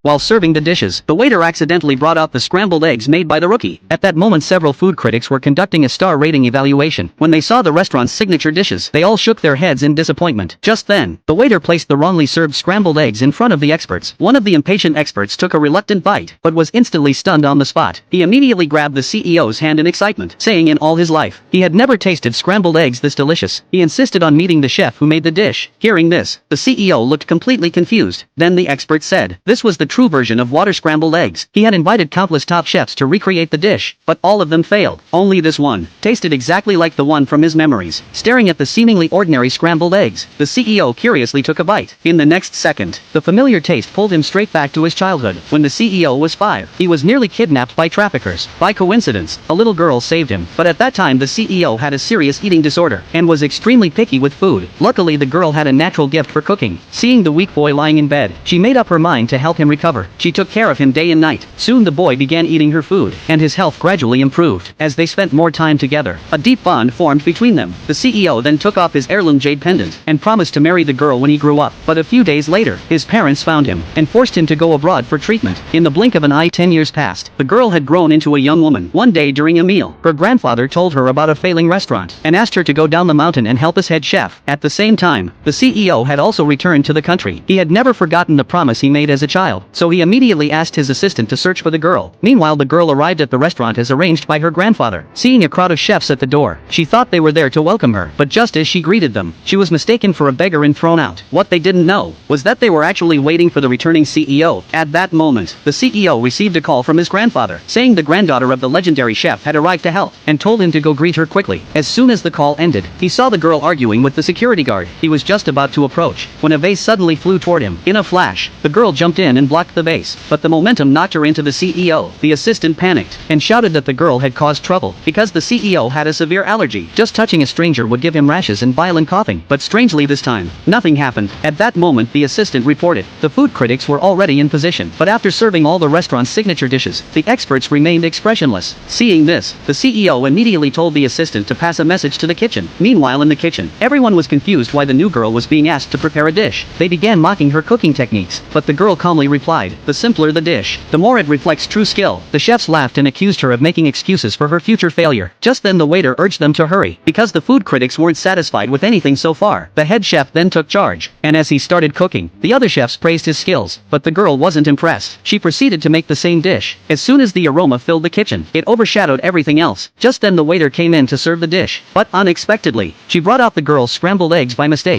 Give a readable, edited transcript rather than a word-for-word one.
While serving the dishes, the waiter accidentally brought out the scrambled eggs made by the rookie. At that moment, several food critics were conducting a star rating evaluation. When they saw the restaurant's signature dishes, they all shook their heads in disappointment. Just then, the waiter placed the wrongly served scrambled eggs in front of the experts. One of the impatient experts took a reluctant bite, but was instantly stunned on the spot. He immediately grabbed the CEO's hand in excitement, saying in all his life, he had never tasted scrambled eggs this delicious. He insisted on meeting the chef who made the dish. Hearing this, the CEO looked completely confused. Then the expert said, this was the true version of water scrambled eggs. He had invited countless top chefs to recreate the dish, but all of them failed. Only this one tasted exactly like the one from his memories. Staring at the seemingly ordinary scrambled eggs, the CEO curiously took a bite. In the next second, the familiar taste pulled him straight back to his childhood. When the CEO was 5, he was nearly kidnapped by traffickers. By coincidence, a little girl saved him, but at that time the CEO had a serious eating disorder and was extremely picky with food. Luckily, the girl had a natural gift for cooking. Seeing the weak boy lying in bed, she made up her mind to help him recover. She took care of him day and night. Soon the boy began eating her food, and his health gradually improved. As they spent more time together, a deep bond formed between them. The CEO then took off his heirloom jade pendant and promised to marry the girl when he grew up. But a few days later, his parents found him and forced him to go abroad for treatment. In the blink of an eye, 10 years passed. The girl had grown into a young woman. One day during a meal, her grandfather told her about a failing restaurant and asked her to go down the mountain and help as head chef. At the same time, the CEO had also returned to the country. He had never forgotten the promise he made as a child, so he immediately asked his assistant to search for the girl. Meanwhile, the girl arrived at the restaurant as arranged by her grandfather. Seeing a crowd of chefs at the door, she thought they were there to welcome her, but just as she greeted them, she was mistaken for a beggar and thrown out. What they didn't know was that they were actually waiting for the returning CEO. At that moment, the CEO received a call from his grandfather, saying the granddaughter of the legendary chef had arrived to help, and told him to go greet her quickly. As soon as the call ended, he saw the girl arguing with the security guard. He was just about to approach, when a vase suddenly flew toward him. In a flash, the girl jumped in and blocked the vase, but the momentum knocked her into the CEO. The assistant panicked and shouted that the girl had caused trouble because the CEO had a severe allergy. Just touching a stranger would give him rashes and violent coughing. But strangely this time, nothing happened. At that moment, the assistant reported. The food critics were already in position, but after serving all the restaurant's signature dishes, the experts remained expressionless. Seeing this, the CEO immediately told the assistant to pass a message to the kitchen. Meanwhile, in the kitchen, everyone was confused why the new girl was being asked to prepare a dish. They began mocking her cooking techniques, but the girl calmly replied, the simpler the dish, the more it reflects true skill. The chefs laughed and accused her of making excuses for her future failure. Just then the waiter urged them to hurry, because the food critics weren't satisfied with anything so far. The head chef then took charge, and as he started cooking, the other chefs praised his skills, but the girl wasn't impressed. She proceeded to make the same dish. As soon as the aroma filled the kitchen, it overshadowed everything else. Just then the waiter came in to serve the dish, but unexpectedly, she brought out the girl's scrambled eggs by mistake.